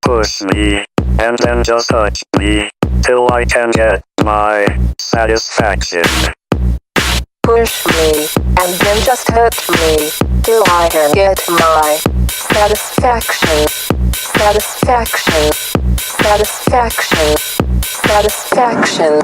Push me, and then just touch me, till I can get my satisfaction. Push me, and then just touch me, till I can get my satisfaction. Satisfaction. Satisfaction. Satisfaction.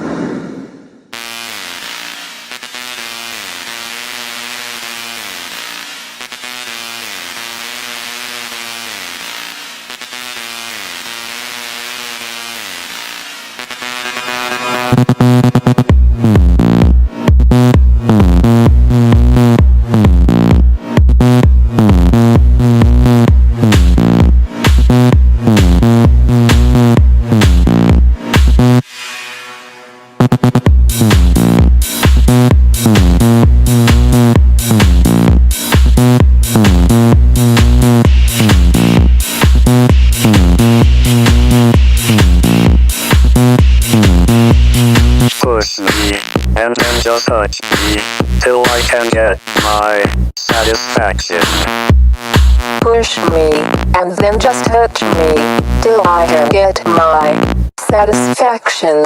Push me, and then just touch me, till I can get my satisfaction. Push me, and then just touch me, till I can get my satisfaction.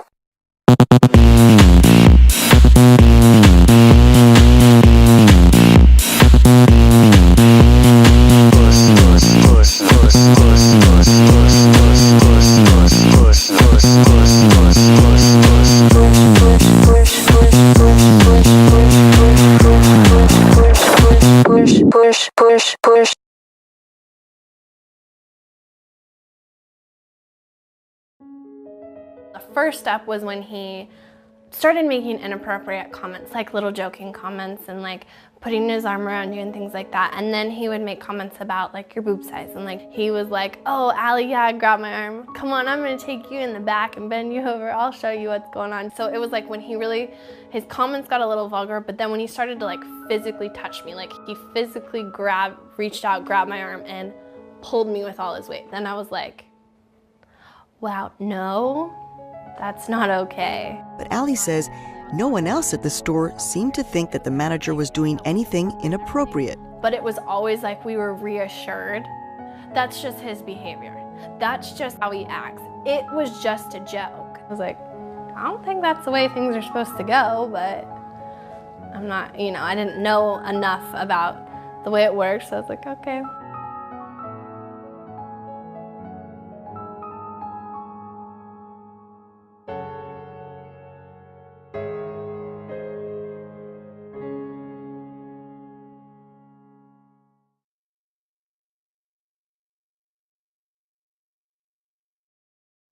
Push. The first step was when he started making inappropriate comments, like little joking comments and like putting his arm around you and things like that. And then he would make comments about like your boob size, and like he was like, "Oh, Allie, yeah, grab my arm. Come on, I'm gonna take you in the back and bend you over. I'll show you what's going on." So it was like when his comments got a little vulgar, but then when he started to like physically touch me, like he physically reached out, grabbed my arm and pulled me with all his weight. Then I was like, wow, no, that's not okay. But Allie says no one else at the store seemed to think that the manager was doing anything inappropriate. But it was always like we were reassured. That's just his behavior. That's just how he acts. It was just a joke. I was like, I don't think that's the way things are supposed to go, but I'm not, I didn't know enough about the way it works, so I was like, okay.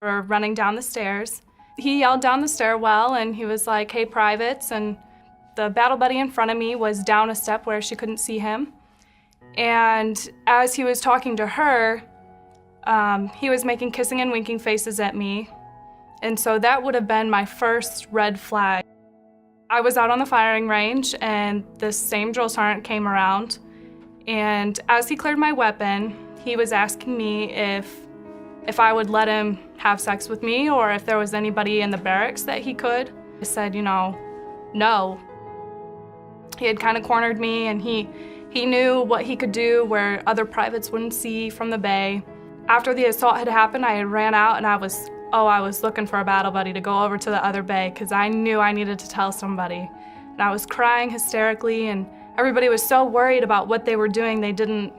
We're running down the stairs. He yelled down the stairwell and he was like, "Hey, privates," and the battle buddy in front of me was down a step where she couldn't see him. And as he was talking to her, he was making kissing and winking faces at me. And so that would have been my first red flag. I was out on the firing range and this same drill sergeant came around, and as he cleared my weapon, he was asking me if I would let him have sex with me or if there was anybody in the barracks that he could. I said, no. He had kind of cornered me, and he knew what he could do where other privates wouldn't see from the bay. After the assault had happened, I had ran out and I was looking for a battle buddy to go over to the other bay because I knew I needed to tell somebody. And I was crying hysterically, and everybody was so worried about what they were doing, they didn't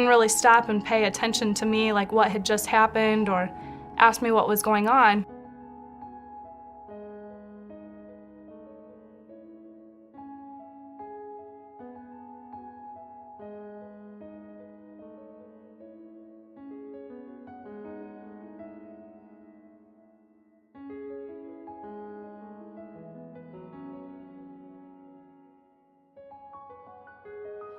really stop and pay attention to me, like what had just happened, or ask me what was going on.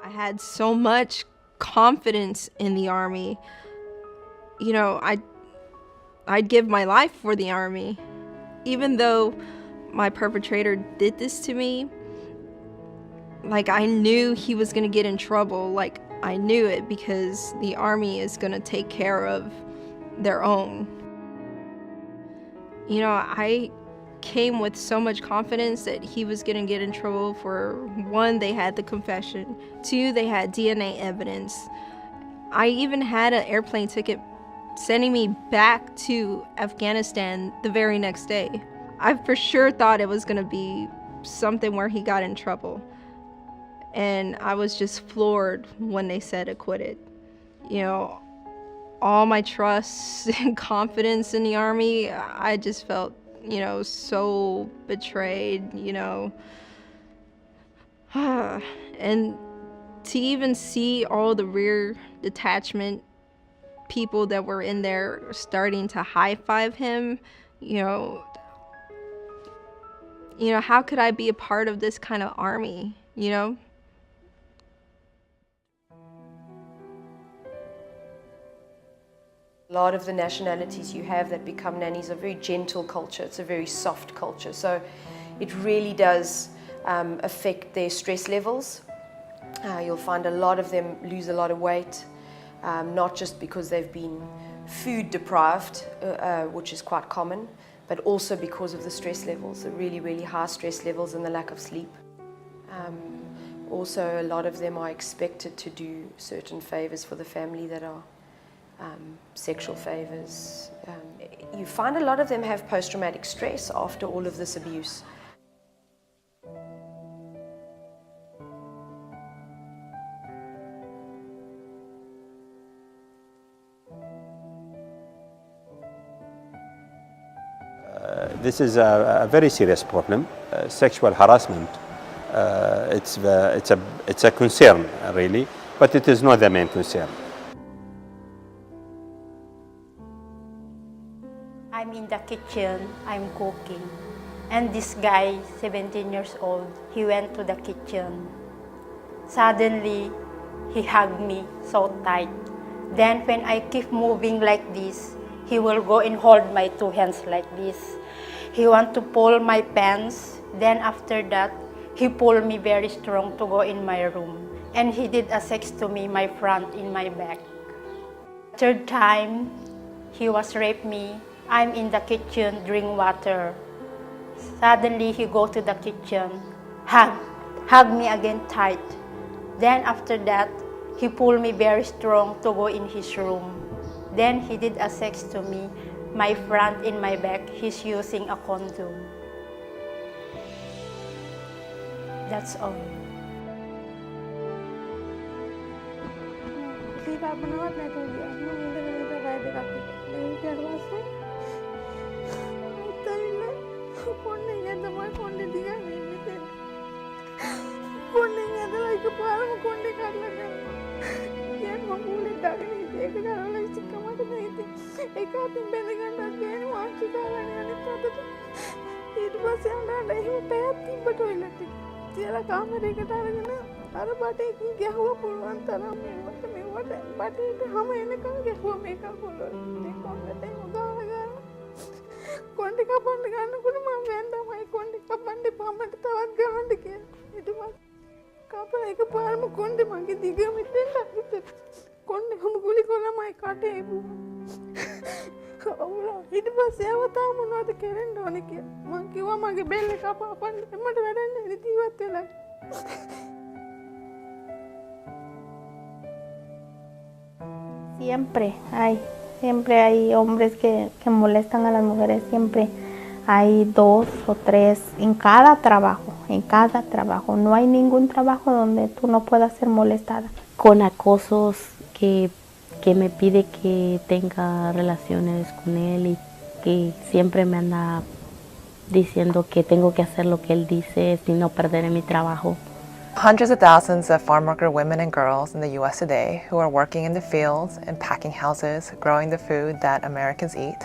I had so much confidence in the Army. I'd give my life for the Army. Even though my perpetrator did this to me, like, I knew he was gonna get in trouble. Like, I knew it because the Army is gonna take care of their own. I came with so much confidence that he was gonna get in trouble. For one, they had the confession. Two, they had DNA evidence. I even had an airplane ticket sending me back to Afghanistan the very next day. I for sure thought it was gonna be something where he got in trouble. And I was just floored when they said acquitted. You know, all my trust and confidence in the Army, I just felt, so betrayed, And to even see all the rear detachment people that were in there starting to high-five him, how could I be a part of this kind of army, A lot of the nationalities you have that become nannies are very gentle culture. It's a very soft culture. So it really does affect their stress levels. You'll find a lot of them lose a lot of weight, not just because they've been food deprived, which is quite common, but also because of the stress levels, the really, really high stress levels and the lack of sleep. Also, a lot of them are expected to do certain favors for the family that are sexual favors. You find a lot of them have post-traumatic stress after all of this abuse. This is a very serious problem. Sexual harassment. It's a concern, really, but it is not the main concern. I'm in the kitchen, I'm cooking. And this guy, 17 years old, he went to the kitchen. Suddenly, he hugged me so tight. Then when I keep moving like this, he will go and hold my two hands like this. He want to pull my pants. Then after that, he pulled me very strong to go in my room. And he did a sex to me, my front in my back. Third time, he was raped me. I'm in the kitchen, drink water. Suddenly, he go to the kitchen, hug me again tight. Then after that, he pulled me very strong to go in his room. Then he did a sex to me, my front in my back. He's using a condom. That's all. Siempre hay hombres que molestan a las mujeres, siempre hay 2 o 3 en cada trabajo, no hay ningún trabajo donde tú no puedas ser molestada. Con acosos que me pide que tenga relaciones con él y que siempre me anda diciendo que tengo que hacer lo que él dice sin no perder mi trabajo. Hundreds of thousands of farm worker women and girls in the U.S. today who are working in the fields and packing houses, growing the food that Americans eat,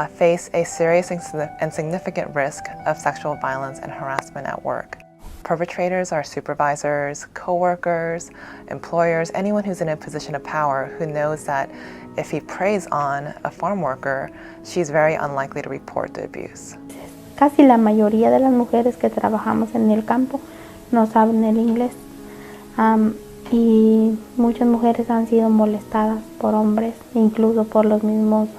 face a serious and significant risk of sexual violence and harassment at work. Perpetrators are supervisors, co-workers, employers, anyone who's in a position of power who knows that if he preys on a farm worker, she's very unlikely to report the abuse. Casi la mayoría de las mujeres que trabajamos en el campo no saben el inglés y muchas mujeres han sido molestadas por hombres, incluso por los mismos